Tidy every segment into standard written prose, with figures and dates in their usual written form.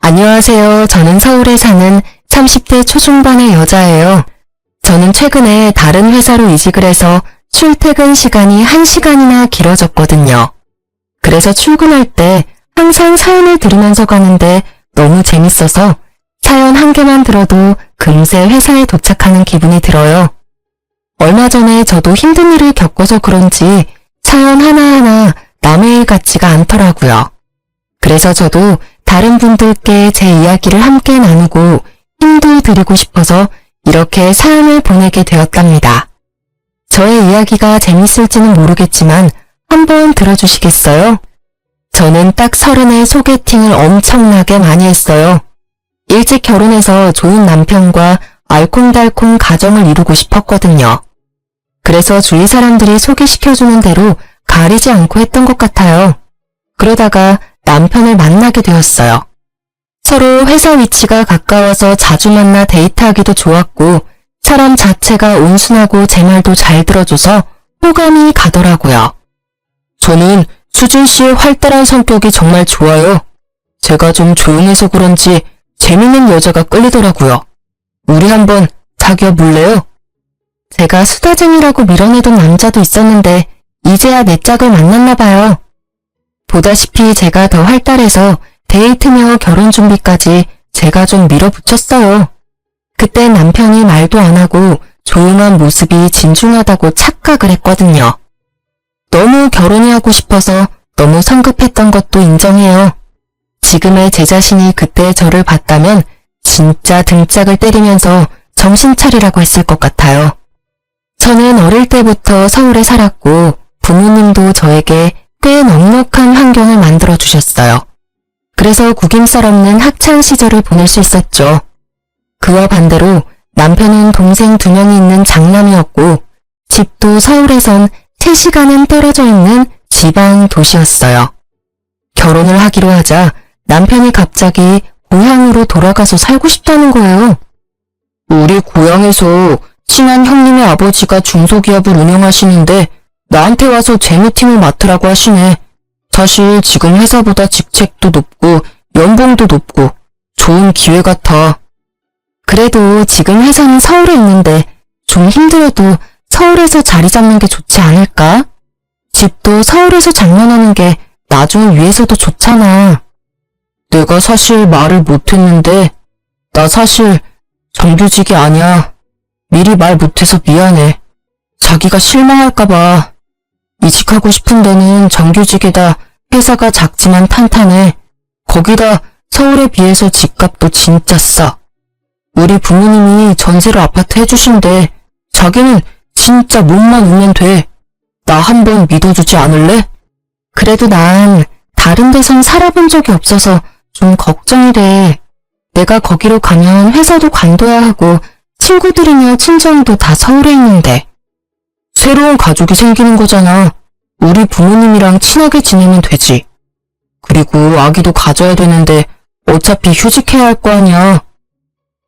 안녕하세요. 저는 서울에 사는 30대 초중반의 여자예요. 저는 최근에 다른 회사로 이직을 해서 출퇴근 시간이 1시간이나 길어졌거든요. 그래서 출근할 때 항상 사연을 들으면서 가는데 너무 재밌어서 사연 한 개만 들어도 금세 회사에 도착하는 기분이 들어요. 얼마 전에 저도 힘든 일을 겪어서 그런지 사연 하나하나 남의 일 같지가 않더라고요. 그래서 저도 다른 분들께 제 이야기를 함께 나누고 힘도 드리고 싶어서 이렇게 사연을 보내게 되었답니다. 저의 이야기가 재밌을지는 모르겠지만 한번 들어주시겠어요? 저는 딱 30에 소개팅을 엄청나게 많이 했어요. 일찍 결혼해서 좋은 남편과 알콩달콩 가정을 이루고 싶었거든요. 그래서 주위 사람들이 소개시켜주는 대로 가리지 않고 했던 것 같아요. 그러다가 남편을 만나게 되었어요. 서로 회사 위치가 가까워서 자주 만나 데이트하기도 좋았고 사람 자체가 온순하고 제 말도 잘 들어줘서 호감이 가더라고요. 저는 수진 씨의 활달한 성격이 정말 좋아요. 제가 좀 조용해서 그런지 재밌는 여자가 끌리더라고요. 우리 한번 사귀어 볼래요? 제가 수다쟁이라고 밀어내던 남자도 있었는데 이제야 내 짝을 만났나 봐요. 보다시피 제가 더 활달해서 데이트며 결혼 준비까지 제가 좀 밀어붙였어요. 그때 남편이 말도 안 하고 조용한 모습이 진중하다고 착각을 했거든요. 너무 결혼이 하고 싶어서 너무 성급했던 것도 인정해요. 지금의 제 자신이 그때 저를 봤다면 진짜 등짝을 때리면서 정신 차리라고 했을 것 같아요. 저는 어릴 때부터 서울에 살았고 부모님도 저에게 꽤 넉넉한 환경을 만들어 주셨어요. 그래서 구김살 없는 학창 시절을 보낼 수 있었죠. 그와 반대로 남편은 동생 2명이 있는 장남이었고 집도 서울에선 3시간은 떨어져 있는 지방 도시였어요. 결혼을 하기로 하자 남편이 갑자기 고향으로 돌아가서 살고 싶다는 거예요. 우리 고향에서 친한 형님의 아버지가 중소기업을 운영하시는데 나한테 와서 재무팀을 맡으라고 하시네. 사실 지금 회사보다 직책도 높고 연봉도 높고 좋은 기회 같아. 그래도 지금 회사는 서울에 있는데 좀 힘들어도 서울에서 자리 잡는 게 좋지 않을까? 집도 서울에서 장만하는 게 나중을 위해서도 좋잖아. 내가 사실 말을 못했는데 나 사실 정규직이 아니야. 미리 말 못해서 미안해. 자기가 실망할까봐. 이직하고 싶은 데는 정규직에다 회사가 작지만 탄탄해. 거기다 서울에 비해서 집값도 진짜 싸. 우리 부모님이 전세로 아파트 해주신대. 자기는 진짜 몸만 오면 돼. 나 한번 믿어주지 않을래? 그래도 난 다른 데선 살아본 적이 없어서 좀 걱정이 돼. 내가 거기로 가면 회사도 관둬야 하고 친구들이며 친정도 다 서울에 있는데. 새로운 가족이 생기는 거잖아. 우리 부모님이랑 친하게 지내면 되지. 그리고 아기도 가져야 되는데 어차피 휴직해야 할 거 아니야.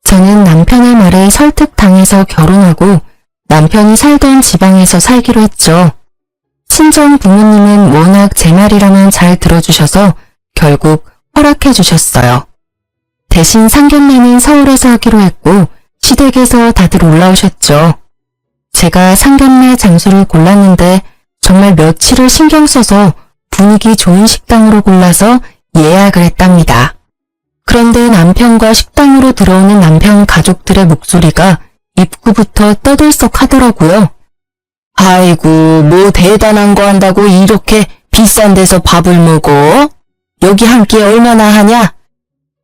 저는 남편의 말에 설득당해서 결혼하고 남편이 살던 지방에서 살기로 했죠. 친정 부모님은 워낙 제 말이라면 잘 들어주셔서 결국 허락해 주셨어요. 대신 상견례는 서울에서 하기로 했고 시댁에서 다들 올라오셨죠. 제가 상견례 장소를 골랐는데 정말 며칠을 신경 써서 분위기 좋은 식당으로 골라서 예약을 했답니다. 그런데 남편과 식당으로 들어오는 남편 가족들의 목소리가 입구부터 떠들썩 하더라고요. 아이고, 뭐 대단한 거 한다고 이렇게 비싼 데서 밥을 먹어? 여기 한 끼에 얼마나 하냐?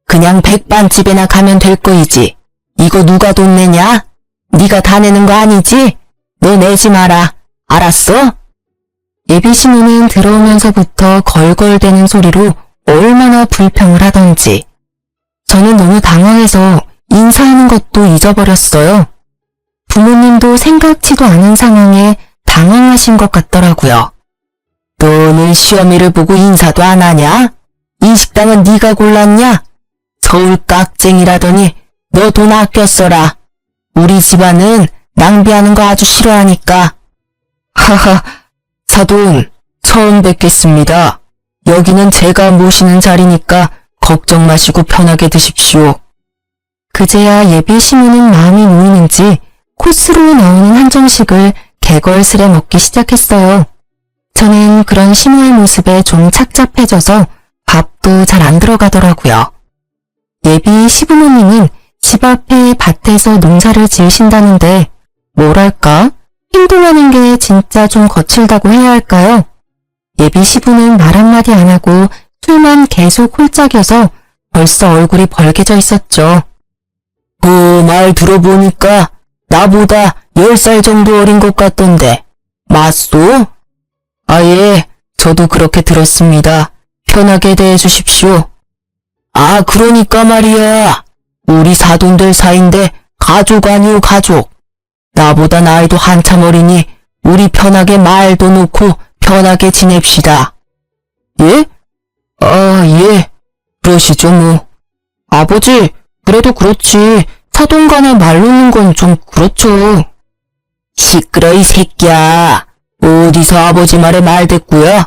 그냥 백반집에나 가면 될 거이지. 이거 누가 돈 내냐? 네가 다 내는 거 아니지? 너 내지 마라. 알았어? 예비 신우는 들어오면서부터 걸걸대는 소리로 얼마나 불평을 하던지. 저는 너무 당황해서 인사하는 것도 잊어버렸어요. 부모님도 생각지도 않은 상황에 당황하신 것 같더라고요. 너는 시어미를 보고 인사도 안 하냐? 이 식당은 네가 골랐냐? 서울 깍쟁이라더니 너 돈 아껴 써라. 우리 집안은 낭비하는 거 아주 싫어하니까. 하하, 사돈 처음 뵙겠습니다. 여기는 제가 모시는 자리니까 걱정 마시고 편하게 드십시오. 그제야 예비 시모는 마음이 놓이는지 코스로 나오는 한정식을 개걸스레 먹기 시작했어요. 저는 그런 시모의 모습에 좀 착잡해져서 밥도 잘 안 들어가더라고요. 예비 시부모님은 집 앞에 밭에서 농사를 지으신다는데 뭐랄까? 행동하는 게 진짜 좀 거칠다고 해야 할까요? 예비 시부는 말 한마디 안 하고 술만 계속 홀짝여서 벌써 얼굴이 벌개져 있었죠. 그 말 들어보니까 나보다 10살 정도 어린 것 같던데 맞소? 예, 저도 그렇게 들었습니다. 편하게 대해주십시오. 그러니까 말이야. 우리 사돈들 사이인데 가족 아니오 가족. 나보다 나이도 한참 어리니 우리 편하게 말도 놓고 편하게 지냅시다. 예? 예. 그러시죠 뭐. 아버지, 그래도 그렇지. 사돈 간에 말 놓는 건 좀 그렇죠. 시끄러 이 새끼야. 어디서 아버지 말에 말 됐구요?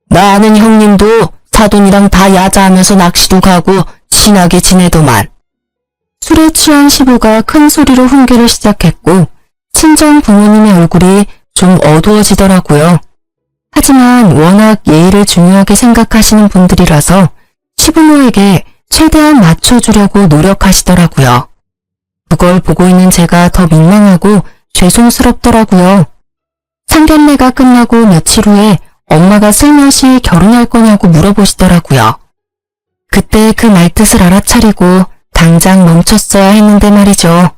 나 아는 형님도 사돈이랑 다 야자하면서 낚시도 가고 친하게 지내더만. 술에 취한 시부가 큰 소리로 훈계를 시작했고 친정 부모님의 얼굴이 좀 어두워지더라고요. 하지만 워낙 예의를 중요하게 생각하시는 분들이라서 시부모에게 최대한 맞춰주려고 노력하시더라고요. 그걸 보고 있는 제가 더 민망하고 죄송스럽더라고요. 상견례가 끝나고 며칠 후에 엄마가 슬며시 결혼할 거냐고 물어보시더라고요. 그때 그 말뜻을 알아차리고 당장 멈췄어야 했는데 말이죠.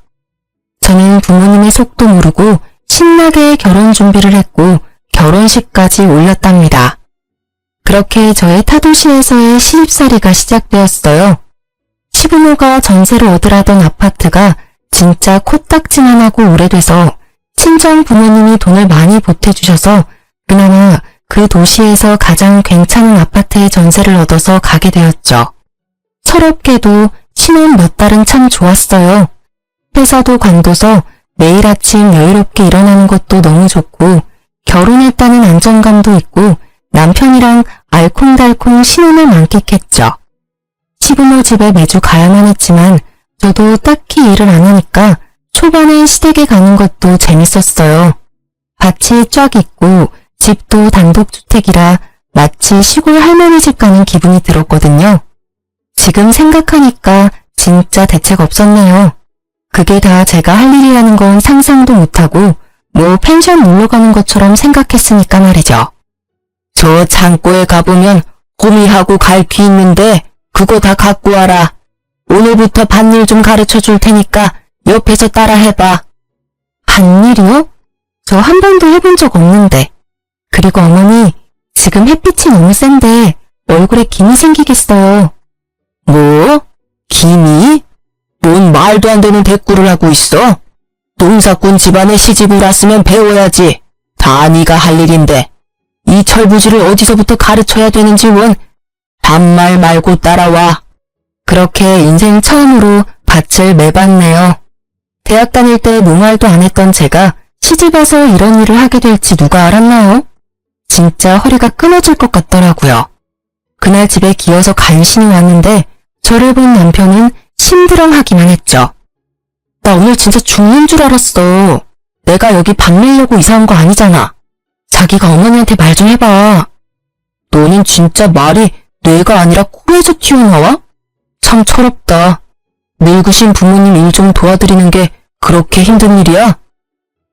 저는 부모님의 속도 모르고 신나게 결혼 준비를 했고 결혼식까지 올렸답니다. 그렇게 저의 타도시에서의 시집살이가 시작되었어요. 시부모가 전세를 얻으라던 아파트가 진짜 코딱지만 하고 오래돼서 친정 부모님이 돈을 많이 보태주셔서 그나마 그 도시에서 가장 괜찮은 아파트에 전세를 얻어서 가게 되었죠. 철없게도 신혼 몇 달은 참 좋았어요. 회사도 관둬서 매일 아침 여유롭게 일어나는 것도 너무 좋고 결혼했다는 안정감도 있고 남편이랑 알콩달콩 신혼을 만끽했죠. 시부모 집에 매주 가야만 했지만 저도 딱히 일을 안 하니까 초반엔 시댁에 가는 것도 재밌었어요. 밭이 쫙 있고 집도 단독주택이라 마치 시골 할머니 집 가는 기분이 들었거든요. 지금 생각하니까 진짜 대책 없었네요. 그게 다 제가 할 일이라는 건 상상도 못하고 뭐 펜션 놀러 가는 것처럼 생각했으니까 말이죠. 저 창고에 가보면 호미하고 갈퀴 있는데 그거 다 갖고 와라. 오늘부터 밭일 좀 가르쳐 줄 테니까 옆에서 따라 해봐. 밭일이요? 저 한 번도 해본 적 없는데. 그리고 어머니, 지금 햇빛이 너무 센데 얼굴에 김이 생기겠어요. 뭐? 김이? 뭔 말도 안 되는 대꾸를 하고 있어? 농사꾼 집안에 시집을 왔으면 배워야지. 다 네가 할 일인데. 이 철부지를 어디서부터 가르쳐야 되는지 원 반말 말고 따라와. 그렇게 인생 처음으로 밭을 매봤네요. 대학 다닐 때 농활도 안 했던 제가 시집와서 이런 일을 하게 될지 누가 알았나요? 진짜 허리가 끊어질 것 같더라고요. 그날 집에 기어서 간신히 왔는데 저를 본 남편은 심드렁하기만 했죠. 나 오늘 진짜 죽는 줄 알았어. 내가 여기 밥 내려고 이사 온 거 아니잖아. 자기가 어머니한테 말 좀 해봐. 너는 진짜 말이 뇌가 아니라 코에서 튀어나와? 참 철없다. 늙으신 부모님 일 좀 도와드리는 게 그렇게 힘든 일이야?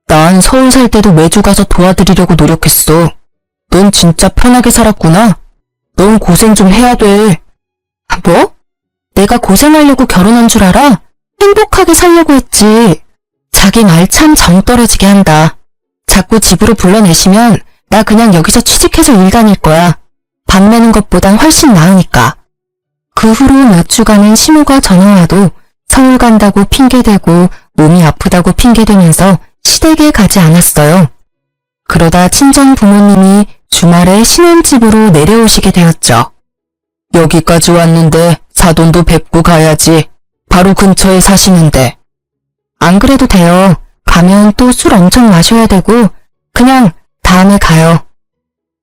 난 서울 살 때도 매주 가서 도와드리려고 노력했어. 넌 진짜 편하게 살았구나. 넌 고생 좀 해야 돼. 뭐? 내가 고생하려고 결혼한 줄 알아? 행복하게 살려고 했지. 자기 말 참 정 떨어지게 한다. 자꾸 집으로 불러내시면 나 그냥 여기서 취직해서 일 다닐 거야. 밥 내는 것보단 훨씬 나으니까. 그 후로 몇 주간은 시모가 전화와도 서울 간다고 핑계대고 몸이 아프다고 핑계대면서 시댁에 가지 않았어요. 그러다 친정 부모님이 주말에 신혼집으로 내려오시게 되었죠. 여기까지 왔는데 사돈도 뵙고 가야지. 바로 근처에 사시는데. 안 그래도 돼요. 가면 또 술 엄청 마셔야 되고 그냥 다음에 가요.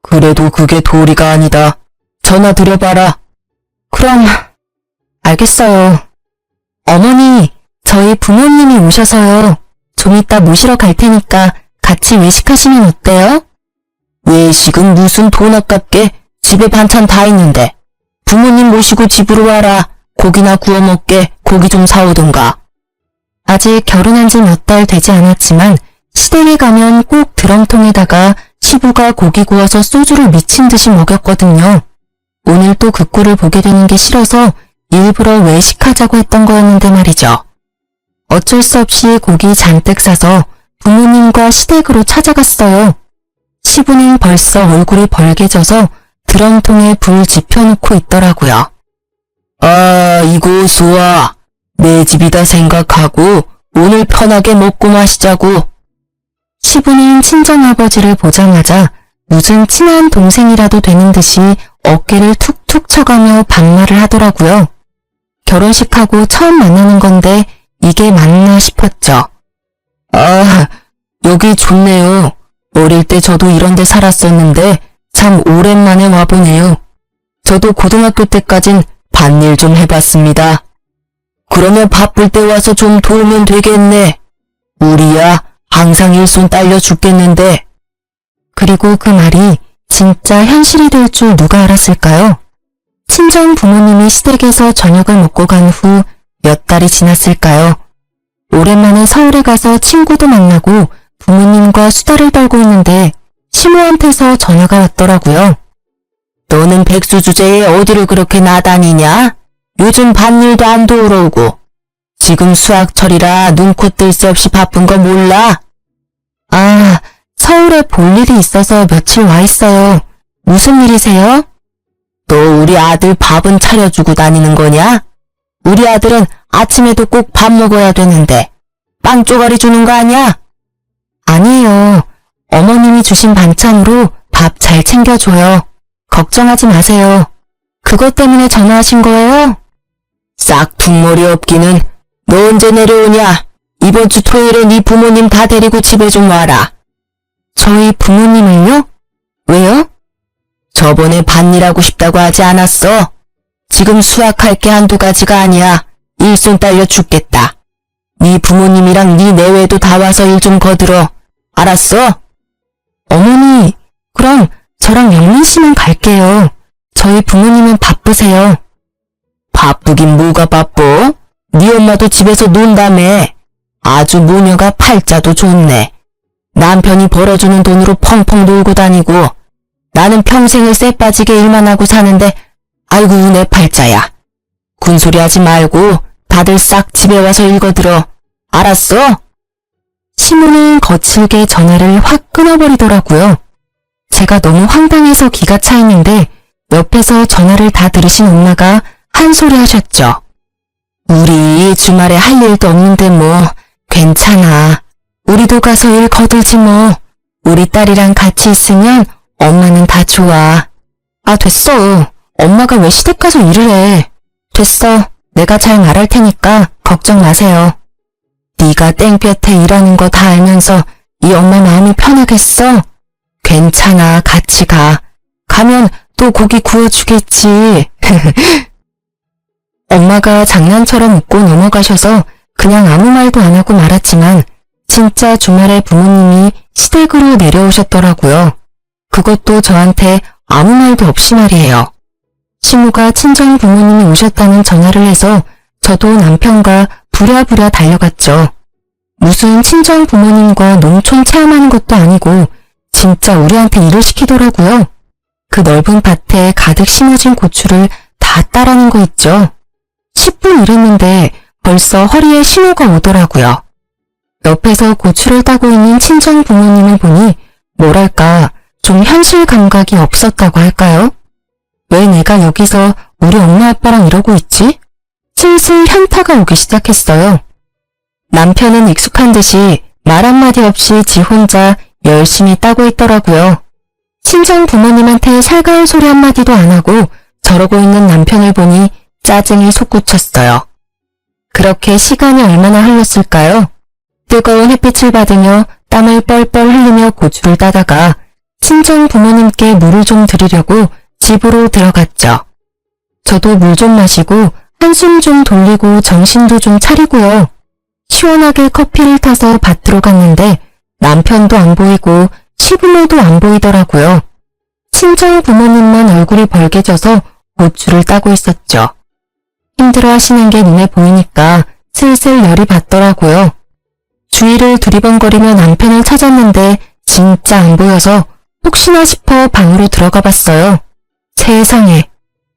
그래도 그게 도리가 아니다. 전화 드려봐라. 그럼 알겠어요. 어머니, 저희 부모님이 오셔서요. 좀 이따 모시러 갈 테니까 같이 외식하시면 어때요? 외식은 무슨 돈 아깝게 집에 반찬 다 있는데. 부모님 모시고 집으로 와라. 고기나 구워 먹게 고기 좀 사오던가. 아직 결혼한 지 몇 달 되지 않았지만 시댁에 가면 꼭 드럼통에다가 시부가 고기 구워서 소주를 미친 듯이 먹였거든요. 오늘 또 그 꼴을 보게 되는 게 싫어서 일부러 외식하자고 했던 거였는데 말이죠. 어쩔 수 없이 고기 잔뜩 사서 부모님과 시댁으로 찾아갔어요. 시부는 벌써 얼굴이 벌개져서 드럼통에 불 지펴놓고 있더라고요. 아, 이거 좋아. 내 집이다 생각하고 오늘 편하게 먹고 마시자고. 시부는 친정아버지를 보자마자 무슨 친한 동생이라도 되는 듯이 어깨를 툭툭 쳐가며 반말을 하더라고요. 결혼식하고 처음 만나는 건데 이게 맞나 싶었죠. 아, 여기 좋네요. 어릴 때 저도 이런 데 살았었는데 참 오랜만에 와보네요. 저도 고등학교 때까진 밭일 좀 해봤습니다. 그러면 바쁠 때 와서 좀 도우면 되겠네. 우리야 항상 일손 딸려 죽겠는데. 그리고 그 말이 진짜 현실이 될 줄 누가 알았을까요? 친정 부모님이 시댁에서 저녁을 먹고 간 후 몇 달이 지났을까요? 오랜만에 서울에 가서 친구도 만나고 부모님과 수다를 떨고 있는데 시모한테서 전화가 왔더라고요. 너는 백수 주제에 어디를 그렇게 나다니냐? 요즘 밭일도 안 도우러 오고. 지금 수학철이라 눈코 뜰 새 없이 바쁜 거 몰라? 아, 서울에 볼 일이 있어서 며칠 와 있어요. 무슨 일이세요? 너 우리 아들 밥은 차려주고 다니는 거냐? 우리 아들은 아침에도 꼭 밥 먹어야 되는데 빵 쪼가리 주는 거 아니야? 아니에요. 어머님이 주신 반찬으로 밥 잘 챙겨줘요. 걱정하지 마세요. 그것 때문에 전화하신 거예요? 싹퉁머리 없기는. 너 언제 내려오냐? 이번 주 토요일에 네 부모님 다 데리고 집에 좀 와라. 저희 부모님을요? 왜요? 저번에 밭일하고 싶다고 하지 않았어? 지금 수학할 게 한두 가지가 아니야. 일손 딸려 죽겠다. 네 부모님이랑 네 내외도 다 와서 일 좀 거들어. 알았어? 어머니, 그럼 저랑 영민 씨만 갈게요. 저희 부모님은 바쁘세요. 바쁘긴 뭐가 바빠? 네 엄마도 집에서 논다며. 아주 모녀가 팔자도 좋네. 남편이 벌어주는 돈으로 펑펑 놀고 다니고 나는 평생을 쎄 빠지게 일만 하고 사는데 아이고 내 팔자야. 군소리 하지 말고 다들 싹 집에 와서 읽어들어. 알았어? 시모는 거칠게 전화를 확 끊어버리더라고요. 제가 너무 황당해서 기가 차 있는데 옆에서 전화를 다 들으신 엄마가 한 소리 하셨죠. 우리 주말에 할 일도 없는데 뭐 괜찮아. 우리도 가서 일 거들지 뭐. 우리 딸이랑 같이 있으면 엄마는 다 좋아. 아 됐어. 엄마가 왜 시댁 가서 일을 해. 됐어. 내가 잘 말할 테니까 걱정 마세요. 네가 땡볕에 일하는 거 다 알면서 이 엄마 마음이 편하겠어? 괜찮아. 같이 가. 가면 또 고기 구워주겠지. 엄마가 장난처럼 웃고 넘어가셔서 그냥 아무 말도 안 하고 말았지만 진짜 주말에 부모님이 시댁으로 내려오셨더라고요. 그것도 저한테 아무 말도 없이 말이에요. 시모가 친정 부모님이 오셨다는 전화를 해서 저도 남편과 부랴부랴 달려갔죠. 무슨 친정 부모님과 농촌 체험하는 것도 아니고 진짜 우리한테 일을 시키더라고요. 그 넓은 밭에 가득 심어진 고추를 다 따라는 거 있죠. 10분 일했는데 벌써 허리에 신호가 오더라고요. 옆에서 고추를 따고 있는 친정 부모님을 보니 뭐랄까 좀 현실 감각이 없었다고 할까요? 왜 내가 여기서 우리 엄마 아빠랑 이러고 있지? 슬슬 현타가 오기 시작했어요. 남편은 익숙한 듯이 말 한마디 없이 지 혼자 열심히 따고 있더라고요. 친정 부모님한테 살가운 소리 한마디도 안 하고 저러고 있는 남편을 보니 짜증이 솟구쳤어요. 그렇게 시간이 얼마나 흘렀을까요? 뜨거운 햇빛을 받으며 땀을 뻘뻘 흘리며 고추를 따다가 친정 부모님께 물을 좀 드리려고 집으로 들어갔죠. 저도 물 좀 마시고 한숨 좀 돌리고 정신도 좀 차리고요. 시원하게 커피를 타서 밭으로 갔는데 남편도 안 보이고 시부모도 안 보이더라고요. 친정 부모님만 얼굴이 벌개져서 고추를 따고 있었죠. 힘들어 하시는 게 눈에 보이니까 슬슬 열이 받더라고요. 주위를 두리번거리며 남편을 찾았는데 진짜 안 보여서 혹시나 싶어 방으로 들어가 봤어요. 세상에,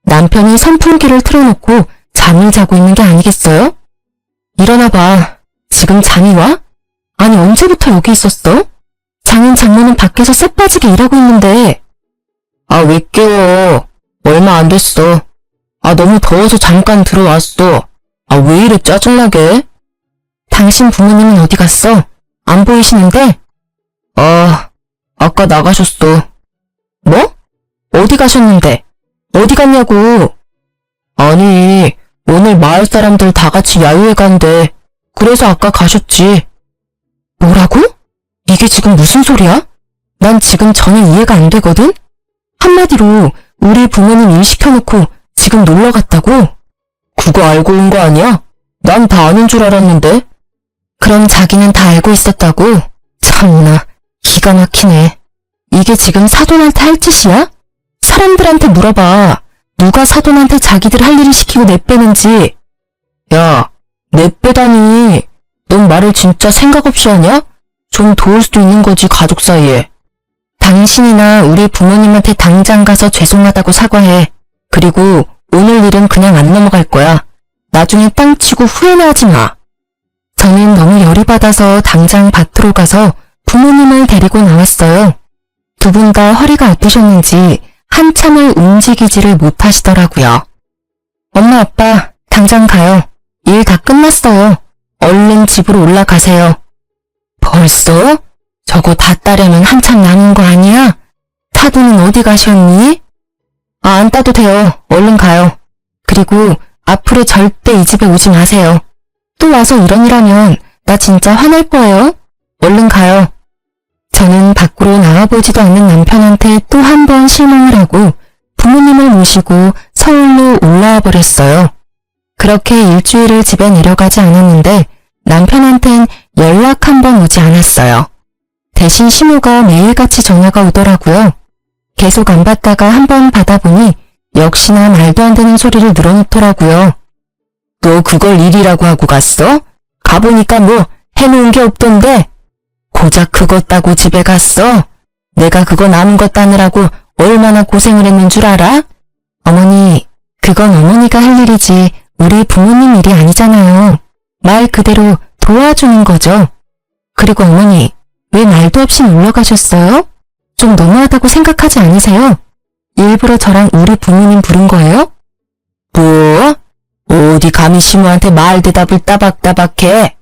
남편이 선풍기를 틀어놓고 잠을 자고 있는 게 아니겠어요? 일어나봐. 지금 잠이 와? 아니 언제부터 여기 있었어? 장인 장모는 밖에서 쎄빠지게 일하고 있는데. 아, 왜 깨워? 얼마 안 됐어. 아, 너무 더워서 잠깐 들어왔어. 아, 왜 이래 짜증나게? 당신 부모님은 어디 갔어? 안 보이시는데? 아까 나가셨어. 뭐? 어디 가셨는데? 어디 갔냐고? 아니, 오늘 마을 사람들 다 같이 야유회 간대. 그래서 아까 가셨지. 뭐라고? 이게 지금 무슨 소리야? 난 지금 전혀 이해가 안 되거든? 한마디로 우리 부모님 일 시켜놓고 지금 놀러 갔다고? 그거 알고 온 거 아니야? 난 다 아는 줄 알았는데. 그럼 자기는 다 알고 있었다고? 참나, 기가 막히네. 이게 지금 사돈한테 할 짓이야? 사람들한테 물어봐. 누가 사돈한테 자기들 할 일을 시키고 내빼는지. 야, 내빼다니. 넌 말을 진짜 생각 없이 하냐? 좀 도울 수도 있는 거지, 가족 사이에. 당신이나 우리 부모님한테 당장 가서 죄송하다고 사과해. 그리고 오늘 일은 그냥 안 넘어갈 거야. 나중에 땅 치고 후회나 하지 마. 저는 너무 열이 받아서 당장 밭으로 가서 부모님을 데리고 나왔어요. 두 분 다 허리가 아프셨는지 한참을 움직이지를 못하시더라고요. 엄마, 아빠, 당장 가요. 일 다 끝났어요. 얼른 집으로 올라가세요. 벌써? 저거 다 따려면 한참 남은 거 아니야? 타두는 어디 가셨니? 아, 안 따도 돼요. 얼른 가요. 그리고 앞으로 절대 이 집에 오지 마세요. 또 와서 이런 일 하면 나 진짜 화낼 거예요. 얼른 가요. 저는 밖으로 나와보지도 않는 남편한테 또 한 번 실망을 하고 부모님을 모시고 서울로 올라와 버렸어요. 그렇게 일주일을 집에 내려가지 않았는데 남편한텐 연락 한 번 오지 않았어요. 대신 시모가 매일같이 전화가 오더라고요. 계속 안 받다가 한 번 받아보니 역시나 말도 안 되는 소리를 늘어놓더라고요. 너 그걸 일이라고 하고 갔어? 가보니까 뭐 해놓은 게 없던데? 고작 그것 따고 집에 갔어? 내가 그거 남은 것 따느라고 얼마나 고생을 했는 줄 알아? 어머니, 그건 어머니가 할 일이지 우리 부모님 일이 아니잖아요. 말 그대로 도와주는 거죠. 그리고 어머니, 왜 말도 없이 놀러 가셨어요? 좀 너무하다고 생각하지 않으세요? 일부러 저랑 우리 부모님 부른 거예요? 뭐? 어디 감히 시모한테 말 대답을 따박따박해?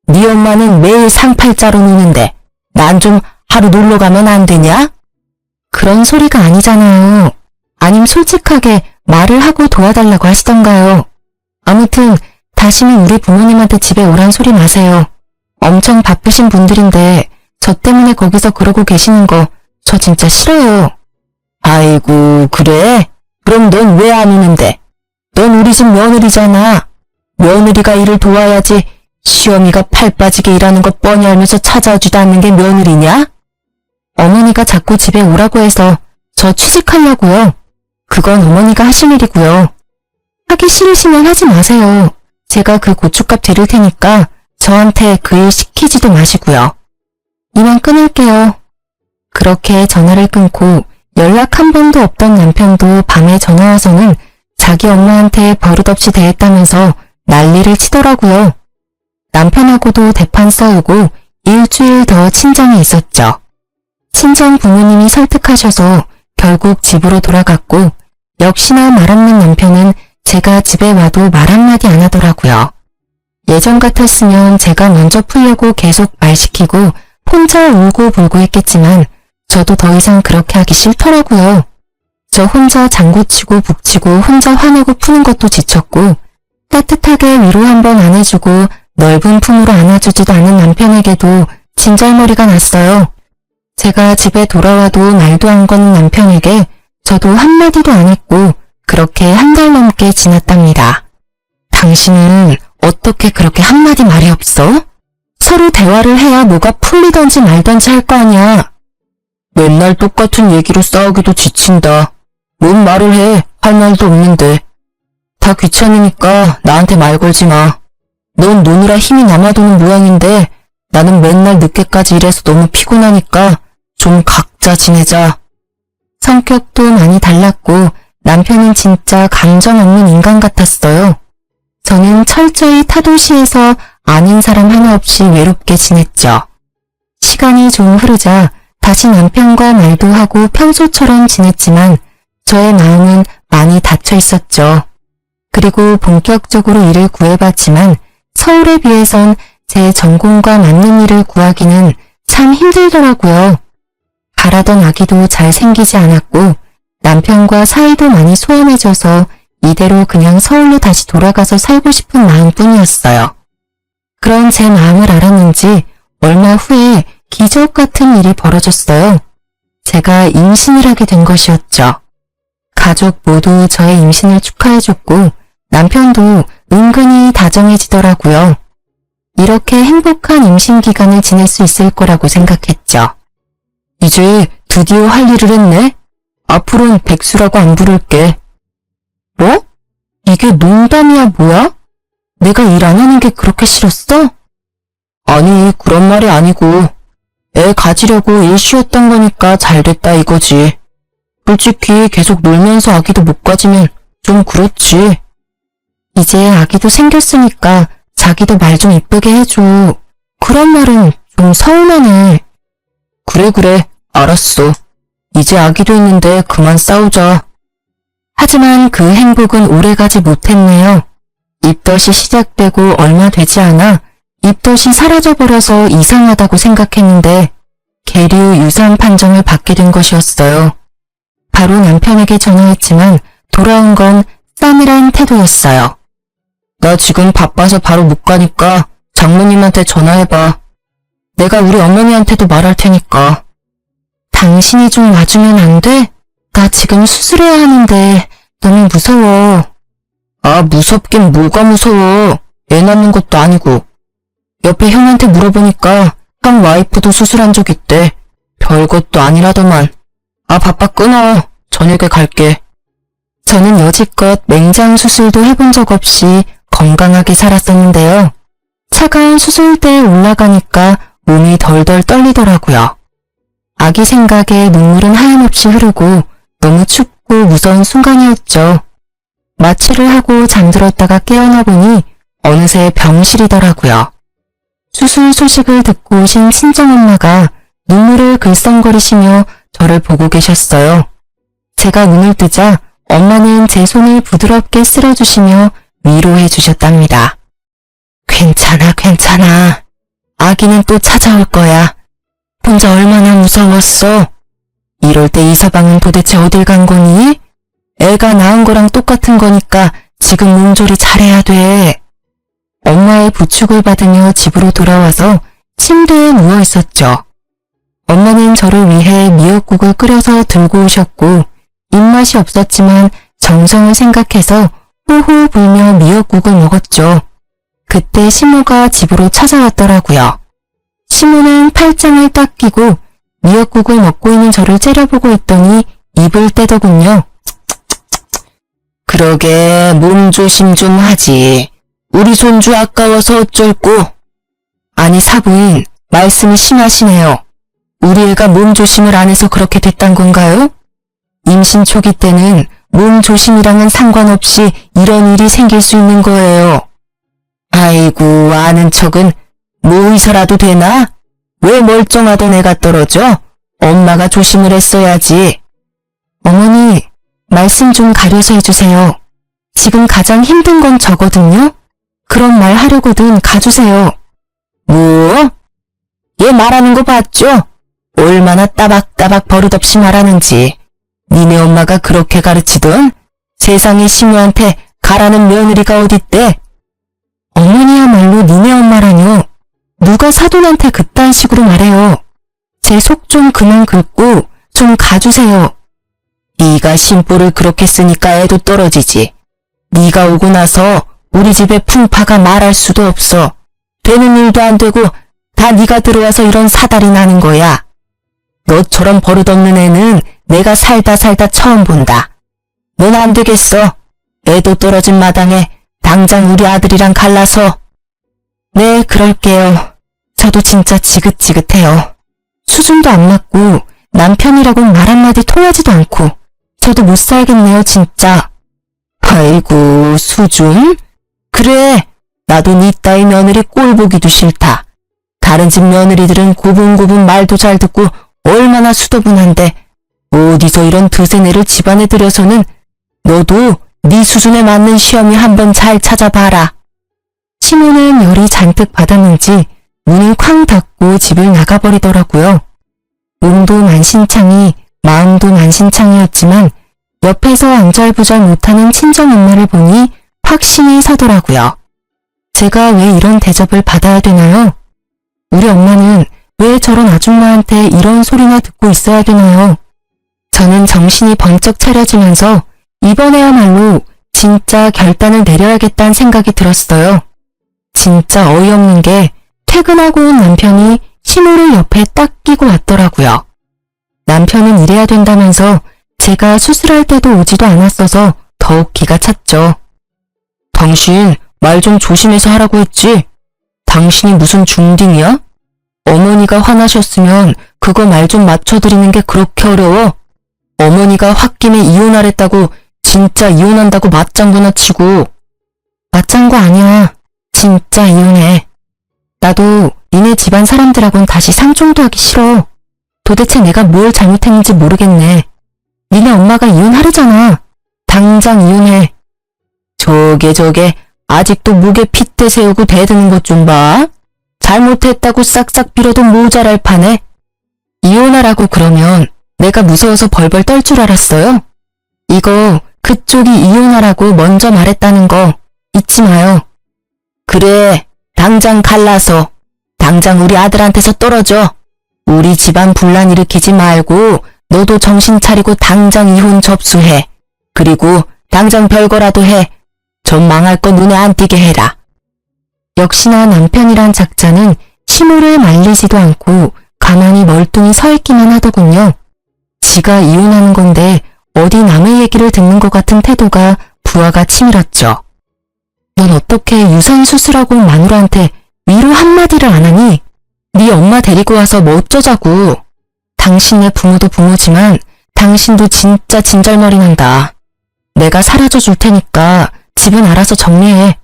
네 엄마는 매일 상팔자로 노는데 난 좀 하루 놀러 가면 안 되냐? 그런 소리가 아니잖아요. 아님 솔직하게 말을 하고 도와달라고 하시던가요. 아무튼 다시는 우리 부모님한테 집에 오란 소리 마세요. 엄청 바쁘신 분들인데 저 때문에 거기서 그러고 계시는 거 저 진짜 싫어요. 아이고, 그래? 그럼 넌 왜 안 오는데? 넌 우리 집 며느리잖아. 며느리가 일을 도와야지 시어미가 팔 빠지게 일하는 거 뻔히 알면서 찾아주지도 않는 게 며느리냐? 어머니가 자꾸 집에 오라고 해서 저 취직하려고요. 그건 어머니가 하실 일이고요. 하기 싫으시면 하지 마세요. 제가 그 고춧값 드릴 테니까 저한테 그 일 시키지도 마시고요. 이만 끊을게요. 그렇게 전화를 끊고 연락 한 번도 없던 남편도 밤에 전화 와서는 자기 엄마한테 버릇없이 대했다면서 난리를 치더라고요. 남편하고도 대판 싸우고 일주일 더 친정에 있었죠. 친정 부모님이 설득하셔서 결국 집으로 돌아갔고 역시나 말 없는 남편은 제가 집에 와도 말 한마디 안 하더라고요. 예전 같았으면 제가 먼저 풀려고 계속 말 시키고 혼자 울고 불고 했겠지만 저도 더 이상 그렇게 하기 싫더라고요. 저 혼자 장구치고 북치고 혼자 화내고 푸는 것도 지쳤고 따뜻하게 위로 한번 안 해주고 넓은 품으로 안아주지도 않은 남편에게도 진절머리가 났어요. 제가 집에 돌아와도 말도 안 거는 남편에게 저도 한마디도 안 했고 그렇게 한 달 넘게 지났답니다. 당신은 어떻게 그렇게 한마디 말이 없어? 서로 대화를 해야 뭐가 풀리던지 말던지 할 거 아니야. 맨날 똑같은 얘기로 싸우기도 지친다. 뭔 말을 해? 할 말도 없는데. 다 귀찮으니까 나한테 말 걸지 마. 넌 노느라 힘이 남아도는 모양인데 나는 맨날 늦게까지 일해서 너무 피곤하니까 좀 각자 지내자. 성격도 많이 달랐고 남편은 진짜 감정 없는 인간 같았어요. 저는 철저히 타도시에서 아는 사람 하나 없이 외롭게 지냈죠. 시간이 좀 흐르자 다시 남편과 말도 하고 평소처럼 지냈지만 저의 마음은 많이 닫혀 있었죠. 그리고 본격적으로 일을 구해봤지만 서울에 비해선 제 전공과 맞는 일을 구하기는 참 힘들더라고요. 바라던 아기도 잘 생기지 않았고 남편과 사이도 많이 소원해져서 이대로 그냥 서울로 다시 돌아가서 살고 싶은 마음뿐이었어요. 그런 제 마음을 알았는지 얼마 후에 기적 같은 일이 벌어졌어요. 제가 임신을 하게 된 것이었죠. 가족 모두 저의 임신을 축하해줬고 남편도 은근히 다정해지더라고요. 이렇게 행복한 임신 기간을 지낼 수 있을 거라고 생각했죠. 이제 드디어 할 일을 했네? 앞으로는 백수라고 안 부를게. 뭐? 이게 농담이야 뭐야? 내가 일 안 하는 게 그렇게 싫었어? 아니, 그런 말이 아니고 애 가지려고 일 쉬었던 거니까 잘 됐다 이거지. 솔직히 계속 놀면서 아기도 못 가지면 좀 그렇지. 이제 아기도 생겼으니까 자기도 말 좀 이쁘게 해줘. 그런 말은 좀 서운하네. 그래, 알았어. 이제 아기도 있는데 그만 싸우자. 하지만 그 행복은 오래가지 못했네요. 입덧이 시작되고 얼마 되지 않아 입덧이 사라져버려서 이상하다고 생각했는데 계류 유산 판정을 받게 된 것이었어요. 바로 남편에게 전화했지만 돌아온 건 싸늘한 태도였어요. 나 지금 바빠서 바로 못 가니까 장모님한테 전화해봐. 내가 우리 어머니한테도 말할 테니까. 당신이 좀 와주면 안 돼? 나 지금 수술해야 하는데 너무 무서워. 아, 무섭긴 뭐가 무서워. 애 낳는 것도 아니고. 옆에 형한테 물어보니까 형 와이프도 수술한 적 있대. 별것도 아니라더만. 아, 바빠 끊어. 저녁에 갈게. 저는 여지껏 맹장 수술도 해본 적 없이 건강하게 살았었는데요. 차가운 수술대에 올라가니까 몸이 덜덜 떨리더라고요. 아기 생각에 눈물은 하염없이 흐르고 너무 춥고 무서운 순간이었죠. 마취를 하고 잠들었다가 깨어나 보니 어느새 병실이더라고요. 수술 소식을 듣고 오신 친정엄마가 눈물을 글썽거리시며 저를 보고 계셨어요. 제가 눈을 뜨자 엄마는 제 손을 부드럽게 쓸어주시며 위로해 주셨답니다. 괜찮아. 아기는 또 찾아올 거야. 혼자 얼마나 무서웠어. 이럴 때 이서방은 도대체 어딜 간 거니? 애가 낳은 거랑 똑같은 거니까 지금 몸조리 잘해야 돼. 엄마의 부축을 받으며 집으로 돌아와서 침대에 누워 있었죠. 엄마는 저를 위해 미역국을 끓여서 들고 오셨고 입맛이 없었지만 정성을 생각해서 호호 불며 미역국을 먹었죠. 그때 시모가 집으로 찾아왔더라고요. 시모는 팔짱을 딱 끼고 미역국을 먹고 있는 저를 째려보고 있더니 입을 떼더군요. 그러게 몸 조심 좀 하지. 우리 손주 아까워서 어쩔꼬. 아니 사부인, 말씀이 심하시네요. 우리 애가 몸 조심을 안 해서 그렇게 됐단 건가요? 임신 초기 때는 몸 조심이랑은 상관없이 이런 일이 생길 수 있는 거예요. 아이고, 아는 척은 모의서라도 되나? 왜 멀쩡하던 애가 떨어져? 엄마가 조심을 했어야지. 어머니, 말씀 좀 가려서 해주세요. 지금 가장 힘든 건 저거든요? 그런 말 하려거든 가주세요. 뭐? 얘 말하는 거 봤죠? 얼마나 따박따박 버릇없이 말하는지. 니네 엄마가 그렇게 가르치던 세상에 시모한테 가라는 며느리가 어딨대? 어머니야말로 니네 엄마라뇨. 누가 사돈한테 그딴 식으로 말해요. 제 속 좀 그만 긁고 좀 가주세요. 네가 심보를 그렇게 쓰니까 애도 떨어지지. 네가 오고 나서 우리 집에 풍파가 말할 수도 없어. 되는 일도 안 되고 다 네가 들어와서 이런 사달이 나는 거야. 너처럼 버릇없는 애는 내가 살다 처음 본다. 넌 안 되겠어. 애도 떨어진 마당에 당장 우리 아들이랑 갈라서. 네, 그럴게요. 저도 진짜 지긋지긋해요. 수준도 안 맞고 남편이라고는 말 한마디 통하지도 않고 저도 못 살겠네요, 진짜. 아이고, 수준? 그래, 나도 네 따위 며느리 꼴 보기도 싫다. 다른 집 며느리들은 고분고분 말도 잘 듣고 얼마나 수더분한데 어디서 이런 드세네를 집안에 들여서는 너도 네 수준에 맞는 시험이 한번 잘 찾아봐라. 시모는 열이 잔뜩 받았는지 문을 쾅 닫고 집을 나가버리더라고요. 몸도 만신창이 마음도 만신창이었지만 옆에서 안절부절 못하는 친정엄마를 보니 확신이 서더라고요. 제가 왜 이런 대접을 받아야 되나요? 우리 엄마는 왜 저런 아줌마한테 이런 소리나 듣고 있어야 되나요? 저는 정신이 번쩍 차려지면서 이번에야말로 진짜 결단을 내려야겠다는 생각이 들었어요. 진짜 어이없는 게 퇴근하고 온 남편이 시모를 옆에 딱 끼고 왔더라고요. 남편은 이래야 된다면서 제가 수술할 때도 오지도 않았어서 더욱 기가 찼죠. 당신 말 좀 조심해서 하라고 했지? 당신이 무슨 중딩이야? 어머니가 화나셨으면 그거 말 좀 맞춰드리는 게 그렇게 어려워? 어머니가 홧김에 이혼하랬다고 진짜 이혼한다고 맞장구나 치고. 맞장구 아니야. 진짜 이혼해. 나도 니네 집안 사람들하고는 다시 상종도 하기 싫어. 도대체 내가 뭘 잘못했는지 모르겠네. 니네 엄마가 이혼하려잖아. 당장 이혼해. 저게 아직도 목에 핏대 세우고 대드는 것 좀 봐. 잘못했다고 싹싹 빌어도 모자랄 판에. 이혼하라고 그러면 내가 무서워서 벌벌 떨 줄 알았어요? 이거 그쪽이 이혼하라고 먼저 말했다는 거 잊지 마요. 그래, 당장 갈라서. 당장 우리 아들한테서 떨어져. 우리 집안 분란 일으키지 말고 너도 정신 차리고 당장 이혼 접수해. 그리고 당장 별거라도 해. 전 망할 거 눈에 안 띄게 해라. 역시나 남편이란 작자는 시모를 말리지도 않고 가만히 멀뚱히 서 있기만 하더군요. 지가 이혼하는 건데 어디 남의 얘기를 듣는 것 같은 태도가 부하가 치밀었죠. 넌 어떻게 유산수술하고 마누라한테 위로 한마디를 안 하니? 네 엄마 데리고 와서 뭐 어쩌자고. 당신네 부모도 부모지만 당신도 진짜 진절머리 난다. 내가 사라져 줄 테니까 집은 알아서 정리해.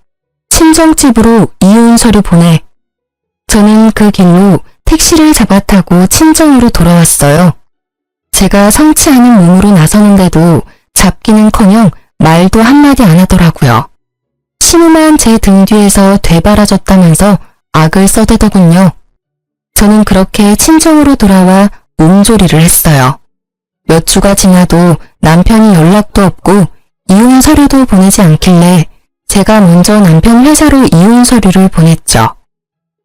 친정집으로 이혼 서류 보내. 저는 그 길로 택시를 잡아타고 친정으로 돌아왔어요. 제가 성치 않은 몸으로 나서는데도 잡기는커녕 말도 한마디 안 하더라고요. 시모만 제 등 뒤에서 되바라졌다면서 악을 써대더군요. 저는 그렇게 친정으로 돌아와 몸조리를 했어요. 몇 주가 지나도 남편이 연락도 없고 이혼 서류도 보내지 않길래 제가 먼저 남편 회사로 이혼 서류를 보냈죠.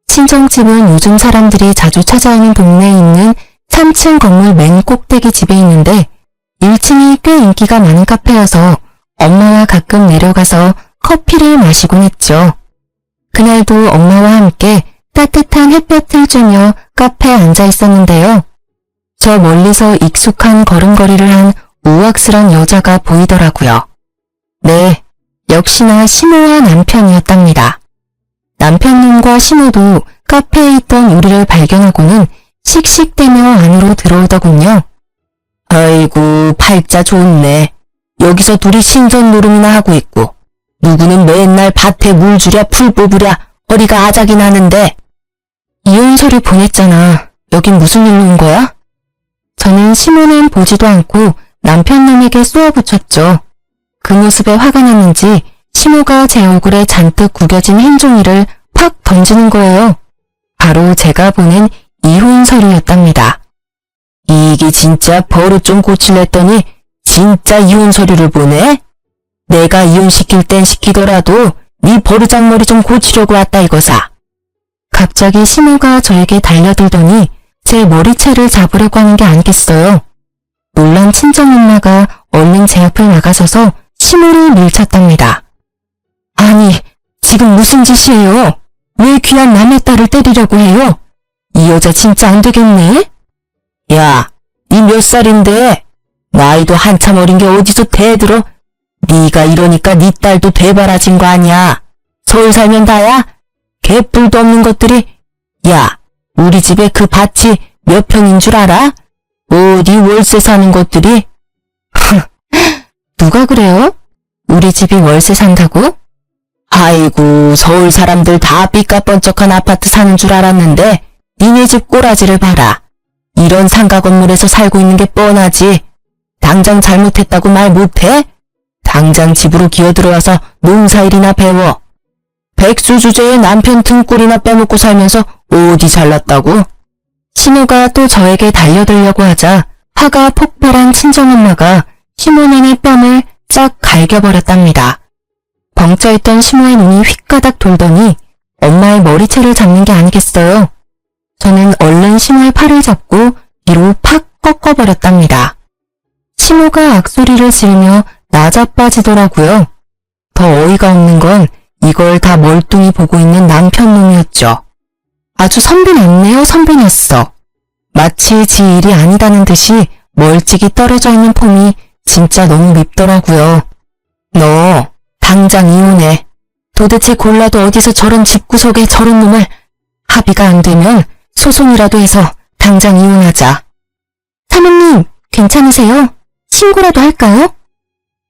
친정집은 요즘 사람들이 자주 찾아오는 동네에 있는 3층 건물 맨 꼭대기 집에 있는데 1층이 꽤 인기가 많은 카페여서 엄마와 가끔 내려가서 커피를 마시곤 했죠. 그날도 엄마와 함께 따뜻한 햇볕을 쬐며 카페에 앉아 있었는데요. 저 멀리서 익숙한 걸음걸이를 한 우악스런 여자가 보이더라고요. 네, 역시나 시모와 남편이었답니다. 남편님과 시모도 카페에 있던 우리를 발견하고는 씩씩대며 안으로 들어오더군요. 아이고, 팔자 좋네. 여기서 둘이 신전 노름이나 하고 있고 누구는 맨날 밭에 물 주랴 풀 뽑으랴 허리가 아작이 나는데. 이혼 서류 보냈잖아. 여긴 무슨 일로 온 거야? 저는 시모는 보지도 않고 남편님에게 쏘아붙였죠. 그 모습에 화가 났는지 시모가 제 얼굴에 잔뜩 구겨진 흰 종이를 팍 던지는 거예요. 바로 제가 보낸 이혼 서류였답니다. 이게 진짜 버릇 좀 고치랬더니 진짜 이혼 서류를 보내? 내가 이혼시킬 땐 시키더라도 네 버르장머리 좀 고치려고 왔다 이거사. 갑자기 시모가 저에게 달려들더니 제 머리채를 잡으려고 하는 게 아니겠어요. 놀란 친정엄마가 얼른 제 앞을 나가서서 시모를 밀쳤답니다. 아니, 지금 무슨 짓이에요? 왜 귀한 남의 딸을 때리려고 해요? 이 여자 진짜 안 되겠네? 야, 니 몇 살인데? 나이도 한참 어린 게 어디서 대들어? 네가 이러니까 네 딸도 되바라진 거 아니야. 서울 살면 다야? 개뿔도 없는 것들이. 야, 우리 집에 그 밭이 몇 평인 줄 알아? 어디 월세 사는 것들이? 누가 그래요? 우리 집이 월세 산다고? 아이고, 서울 사람들 다 삐까뻔쩍한 아파트 사는 줄 알았는데 니네 집 꼬라지를 봐라. 이런 상가 건물에서 살고 있는 게 뻔하지. 당장 잘못했다고 말 못해? 당장 집으로 기어들어와서 농사일이나 배워. 백수 주제에 남편 등골이나 빼먹고 살면서 어디 잘났다고? 신우가 또 저에게 달려들려고 하자 화가 폭발한 친정엄마가 시모년의 뺨을 싹 갈겨버렸답니다. 벙쪄있던 시모의 눈이 휙가닥 돌더니 엄마의 머리채를 잡는 게 아니겠어요. 저는 얼른 시모의 팔을 잡고 뒤로 팍 꺾어버렸답니다. 시모가 악소리를 지르며 나자빠지더라고요. 더 어이가 없는 건 이걸 다 멀뚱히 보고 있는 남편 놈이었죠. 아주 선비났네요, 선비났어. 마치 지 일이 아니다는 듯이 멀찍이 떨어져 있는 폼이 진짜 너무 밉더라고요. 너 당장 이혼해. 도대체 골라도 어디서 저런 집구석에 저런 놈을. 합의가 안 되면 소송이라도 해서 당장 이혼하자. 사모님, 괜찮으세요? 신고라도 할까요?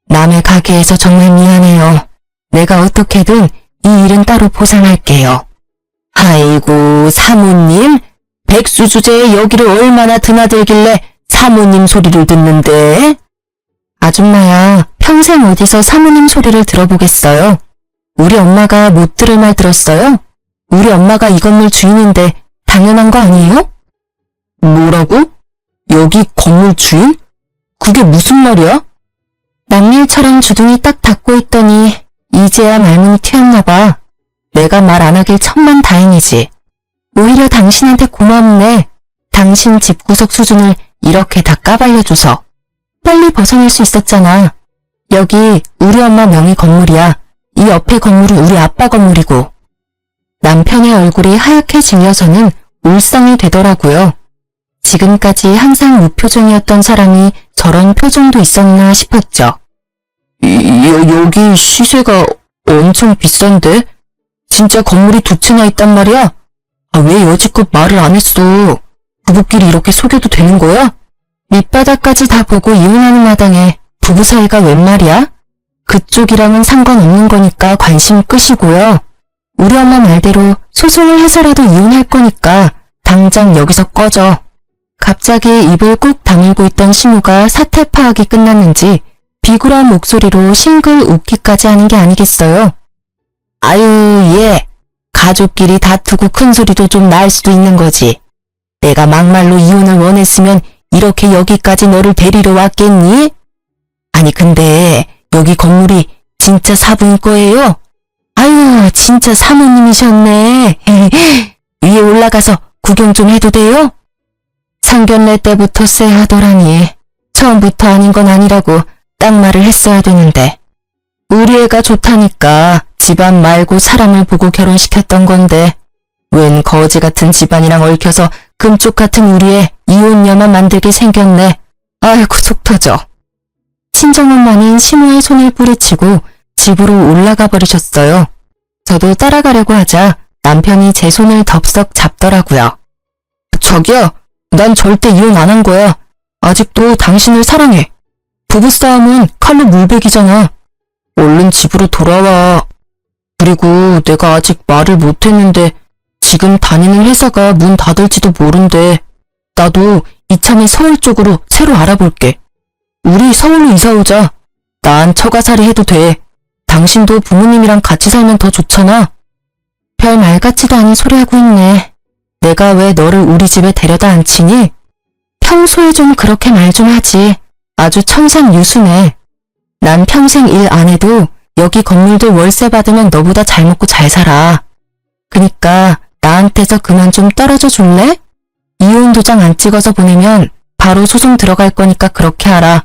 남의 가게에서 정말 미안해요. 내가 어떻게든 이 일은 따로 보상할게요. 아이고, 사모님? 백수 주제에 여기를 얼마나 드나들길래 사모님 소리를 듣는데? 아줌마야, 평생 어디서 사모님 소리를 들어보겠어요? 우리 엄마가 못 들을 말 들었어요? 우리 엄마가 이 건물 주인인데 당연한 거 아니에요? 뭐라고? 여기 건물 주인? 그게 무슨 말이야? 남일처럼 주둥이 딱 닫고 있더니 이제야 말문이 튀었나 봐. 내가 말 안 하길 천만 다행이지. 오히려 당신한테 고맙네. 당신 집구석 수준을 이렇게 다 까발려줘서. 빨리 벗어날 수 있었잖아. 여기 우리 엄마 명의 건물이야. 이 옆에 건물은 우리 아빠 건물이고. 남편의 얼굴이 하얗게 질려서는 울상이 되더라고요. 지금까지 항상 무표정이었던 사람이 저런 표정도 있었나 싶었죠. 여기 시세가 엄청 비싼데? 진짜 건물이 두 채나 있단 말이야? 왜 여지껏 말을 안 했어? 부부끼리 이렇게 속여도 되는 거야? 밑바닥까지 다 보고 이혼하는 마당에 부부 사이가 웬 말이야? 그쪽이랑은 상관없는 거니까 관심 끄시고요. 우리 엄마 말대로 소송을 해서라도 이혼할 거니까 당장 여기서 꺼져. 갑자기 입을 꾹 다물고 있던 신우가 사태 파악이 끝났는지 비굴한 목소리로 싱글 웃기까지 하는 게 아니겠어요. 아유, 얘. 가족끼리 다투고 큰 소리도 좀 날 수도 있는 거지. 내가 막말로 이혼을 원했으면 이렇게 여기까지 너를 데리러 왔겠니? 아니 근데 여기 건물이 진짜 사부인 거예요? 아유, 진짜 사모님이셨네. 위에 올라가서 구경 좀 해도 돼요? 상견례 때부터 쎄하더라니. 처음부터 아닌 건 아니라고 딱 말을 했어야 되는데. 우리 애가 좋다니까 집안 말고 사람을 보고 결혼시켰던 건데 웬 거지 같은 집안이랑 얽혀서 금쪽 같은 우리 애 이혼녀만 만들게 생겼네. 아이고 속 터져. 친정엄마는 시모의 손을 뿌리치고 집으로 올라가 버리셨어요. 저도 따라가려고 하자 남편이 제 손을 덥석 잡더라고요. 저기요, 난 절대 이혼 안 한 거야. 아직도 당신을 사랑해. 부부싸움은 칼로 물베기잖아. 얼른 집으로 돌아와. 그리고 내가 아직 말을 못했는데 지금 다니는 회사가 문 닫을지도 모른대. 나도 이참에 서울 쪽으로 새로 알아볼게. 우리 서울로 이사 오자. 난 처가살이 해도 돼. 당신도 부모님이랑 같이 살면 더 좋잖아. 별 말 같지도 않은 소리 하고 있네. 내가 왜 너를 우리 집에 데려다 앉히니? 평소에 좀 그렇게 말 좀 하지. 아주 청산유수네. 난 평생 일 안 해도 여기 건물들 월세 받으면 너보다 잘 먹고 잘 살아. 그니까 나한테서 그만 좀 떨어져 줄래? 이혼 도장 안 찍어서 보내면 바로 소송 들어갈 거니까 그렇게 하라.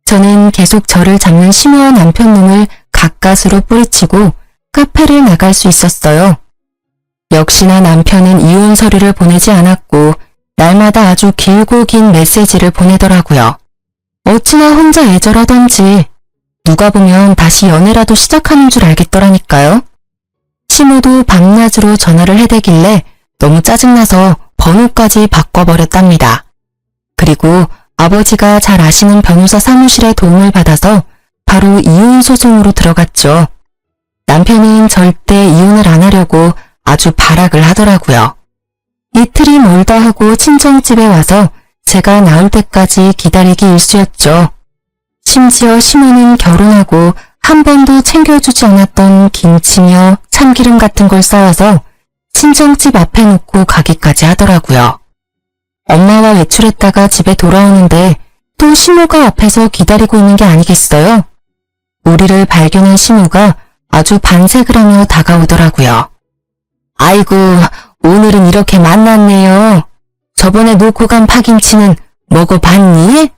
저는 계속 저를 잡는 심오한 남편 놈을 가까스로 뿌리치고 카페를 나갈 수 있었어요. 역시나 남편은 이혼 서류를 보내지 않았고 날마다 아주 길고 긴 메시지를 보내더라고요. 어찌나 혼자 애절하던지 누가 보면 다시 연애라도 시작하는 줄 알겠더라니까요. 시모도 밤낮으로 전화를 해대길래 너무 짜증나서 번호까지 바꿔버렸답니다. 그리고 아버지가 잘 아시는 변호사 사무실의 도움을 받아서 바로 이혼 소송으로 들어갔죠. 남편은 절대 이혼을 안 하려고 아주 발악을 하더라고요. 이틀이 멀다 하고 친정집에 와서 제가 나올 때까지 기다리기 일쑤였죠. 심지어 시모는 결혼하고 한 번도 챙겨주지 않았던 김치며 참기름 같은 걸 싸와서 친정집 앞에 놓고 가기까지 하더라고요. 엄마와 외출했다가 집에 돌아오는데 또 시모가 앞에서 기다리고 있는 게 아니겠어요? 우리를 발견한 시모가 아주 반색을 하며 다가오더라고요. 아이고, 오늘은 이렇게 만났네요. 저번에 놓고 간 파김치는 먹어봤니?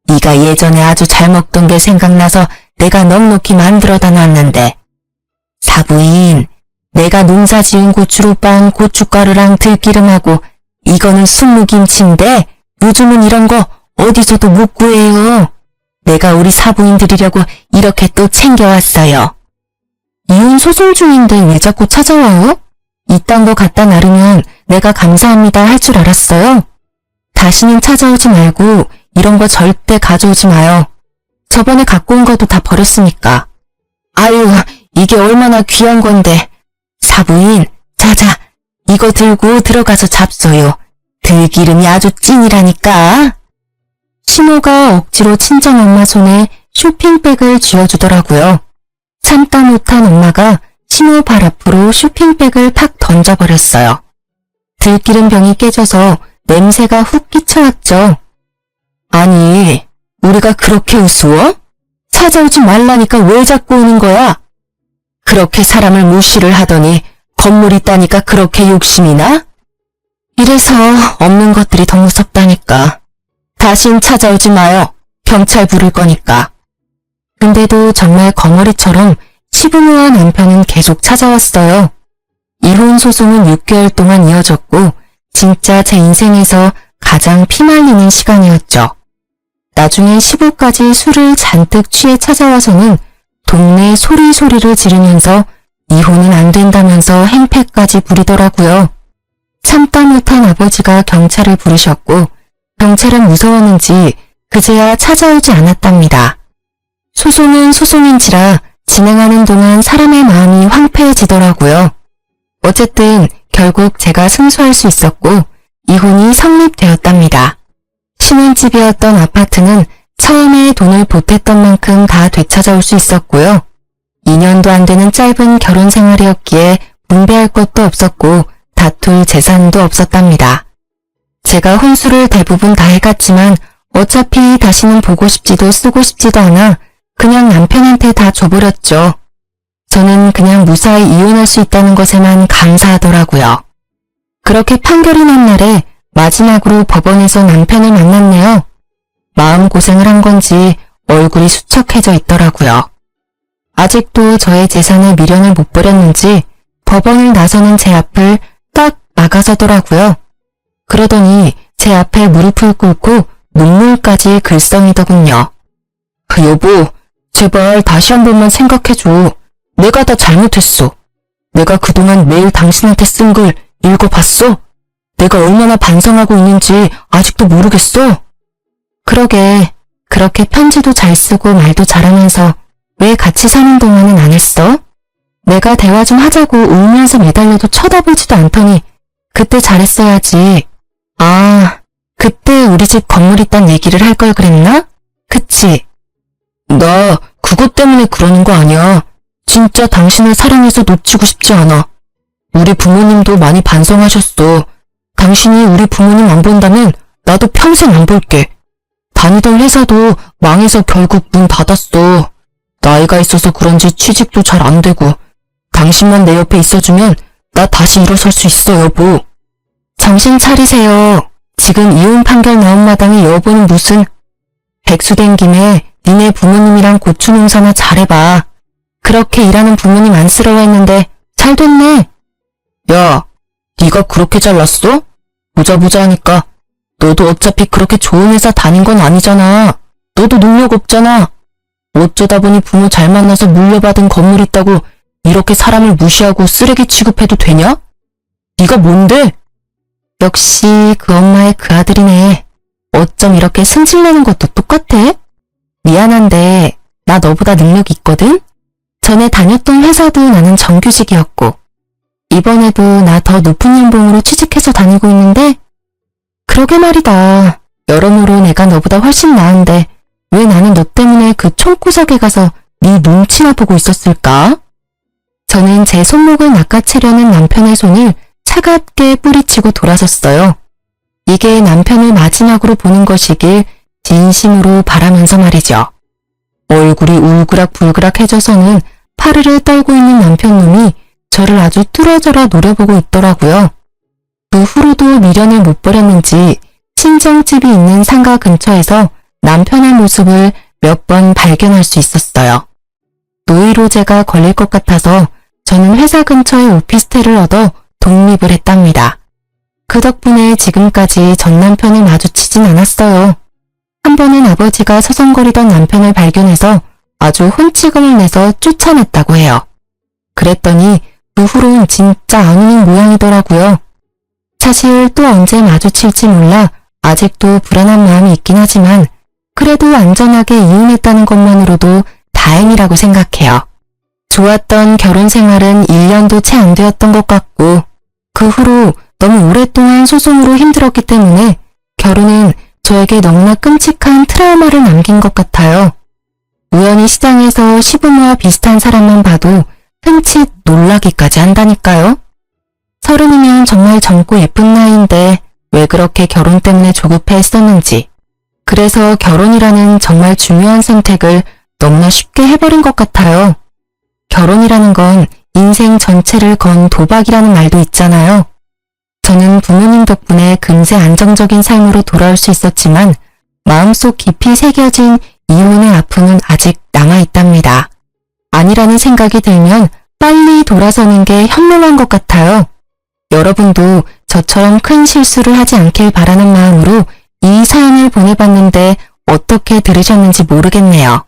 네가 예전에 아주 잘 먹던 게 생각나서 내가 넉넉히 만들어다 놨는데. 사부인, 내가 농사 지은 고추로 빤 고춧가루랑 들기름하고 이거는 순무김치인데 요즘은 이런 거 어디서도 못 구해요. 내가 우리 사부인 드리려고 이렇게 또 챙겨왔어요. 이혼 소송 중인데 왜 자꾸 찾아와요? 이딴 거 갖다 놔르면 내가 감사합니다 할 줄 알았어요. 다시는 찾아오지 말고 이런 거 절대 가져오지 마요. 저번에 갖고 온 것도 다 버렸으니까. 아유, 이게 얼마나 귀한 건데. 사부인, 자자, 이거 들고 들어가서 잡숴요. 들기름이 아주 찐이라니까. 시모가 억지로 친정엄마 손에 쇼핑백을 쥐어주더라고요. 참다 못한 엄마가 시모 발 앞으로 쇼핑백을 팍 던져버렸어요. 들기름 병이 깨져서 냄새가 훅 끼쳐왔죠. 아니, 우리가 그렇게 우스워? 찾아오지 말라니까 왜 자꾸 오는 거야? 그렇게 사람을 무시를 하더니 건물 있다니까 그렇게 욕심이 나? 이래서 없는 것들이 더 무섭다니까. 다신 찾아오지 마요. 경찰 부를 거니까. 근데도 정말 거머리처럼 시부모와 남편은 계속 찾아왔어요. 이혼 소송은 6개월 동안 이어졌고 진짜 제 인생에서 가장 피말리는 시간이었죠. 나중에 시부까지 술을 잔뜩 취해 찾아와서는 동네 소리소리를 지르면서 이혼은 안 된다면서 행패까지 부리더라고요. 참다 못한 아버지가 경찰을 부르셨고 경찰은 무서웠는지 그제야 찾아오지 않았답니다. 소송은 소송인지라 진행하는 동안 사람의 마음이 황폐해지더라고요. 어쨌든 결국 제가 승소할 수 있었고 이혼이 성립되었답니다. 신혼집이었던 아파트는 처음에 돈을 보탰던 만큼 다 되찾아올 수 있었고요. 2년도 안 되는 짧은 결혼 생활이었기에 분배할 것도 없었고 다툴 재산도 없었답니다. 제가 혼수를 대부분 다 해갔지만 어차피 다시는 보고 싶지도 쓰고 싶지도 않아 그냥 남편한테 다 줘버렸죠. 저는 그냥 무사히 이혼할 수 있다는 것에만 감사하더라고요. 그렇게 판결이 난 날에 마지막으로 법원에서 남편을 만났네요. 마음고생을 한 건지 얼굴이 수척해져 있더라고요. 아직도 저의 재산에 미련을 못 버렸는지 법원을 나서는 제 앞을 딱 막아서더라고요. 그러더니 제 앞에 무릎을 꿇고 눈물까지 글썽이더군요. 여보, 제발 다시 한 번만 생각해줘. 내가 다 잘못했어. 내가 그동안 매일 당신한테 쓴 글 읽어봤어? 내가 얼마나 반성하고 있는지 아직도 모르겠어? 그러게, 그렇게 편지도 잘 쓰고 말도 잘하면서 왜 같이 사는 동안은 안 했어? 내가 대화 좀 하자고 울면서 매달려도 쳐다보지도 않더니 그때 잘했어야지. 아, 그때 우리 집 건물 있단 얘기를 할 걸 그랬나? 그치? 나 그것 때문에 그러는 거 아니야. 진짜 당신을 사랑해서 놓치고 싶지 않아. 우리 부모님도 많이 반성하셨어. 당신이 우리 부모님 안 본다면 나도 평생 안 볼게. 다니던 회사도 망해서 결국 문 닫았어. 나이가 있어서 그런지 취직도 잘 안 되고 당신만 내 옆에 있어주면 나 다시 일어설 수 있어, 여보. 정신 차리세요. 지금 이혼 판결 나온 마당에 여보는 무슨... 백수 된 김에 니네 부모님이랑 고추 농사나 잘해봐. 그렇게 일하는 부모님 안쓰러워했는데 잘 됐네. 야, 네가 그렇게 잘났어? 보자 하니까 너도 어차피 그렇게 좋은 회사 다닌 건 아니잖아. 너도 능력 없잖아. 어쩌다 보니 부모 잘 만나서 물려받은 건물 있다고 이렇게 사람을 무시하고 쓰레기 취급해도 되냐? 네가 뭔데? 역시 그 엄마의 그 아들이네. 어쩜 이렇게 승질내는 것도 똑같아? 미안한데 나 너보다 능력 있거든? 전에 다녔던 회사도 나는 정규직이었고 이번에도 나 더 높은 연봉으로 취직해서 다니고 있는데 그러게 말이다. 여러모로 내가 너보다 훨씬 나은데 왜 나는 너 때문에 그 총구석에 가서 네 눈치나 보고 있었을까? 저는 제 손목을 낚아채려는 남편의 손을 차갑게 뿌리치고 돌아섰어요. 이게 남편을 마지막으로 보는 것이길 진심으로 바라면서 말이죠. 얼굴이 울그락불그락해져서는 파르르 떨고 있는 남편놈이 저를 아주 뚫어져라 노려보고 있더라고요. 그 후로도 미련을 못 버렸는지 친정집이 있는 상가 근처에서 남편의 모습을 몇 번 발견할 수 있었어요. 노이로제가 걸릴 것 같아서 저는 회사 근처에 오피스텔을 얻어 독립을 했답니다. 그 덕분에 지금까지 전 남편을 마주치진 않았어요. 한 번은 아버지가 서성거리던 남편을 발견해서 아주 혼치금을 내서 쫓아냈다고 해요. 그랬더니 그 후론 진짜 안 오는 모양이더라고요. 사실 또 언제 마주칠지 몰라 아직도 불안한 마음이 있긴 하지만 그래도 안전하게 이혼했다는 것만으로도 다행이라고 생각해요. 좋았던 결혼 생활은 1년도 채 안 되었던 것 같고 그 후로 너무 오랫동안 소송으로 힘들었기 때문에 결혼은 저에게 너무나 끔찍한 트라우마를 남긴 것 같아요. 우연히 시장에서 시부모와 비슷한 사람만 봐도 흠칫 놀라기까지 한다니까요. 30이면 정말 젊고 예쁜 나이인데 왜 그렇게 결혼 때문에 조급해 했었는지. 그래서 결혼이라는 정말 중요한 선택을 너무나 쉽게 해버린 것 같아요. 결혼이라는 건 인생 전체를 건 도박이라는 말도 있잖아요. 저는 부모님 덕분에 금세 안정적인 삶으로 돌아올 수 있었지만 마음속 깊이 새겨진 이혼의 아픔은 아직 남아있답니다. 아니라는 생각이 들면 빨리 돌아서는 게 현명한 것 같아요. 여러분도 저처럼 큰 실수를 하지 않길 바라는 마음으로 이 사연을 보내봤는데 어떻게 들으셨는지 모르겠네요.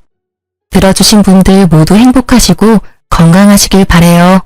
들어주신 분들 모두 행복하시고 건강하시길 바래요.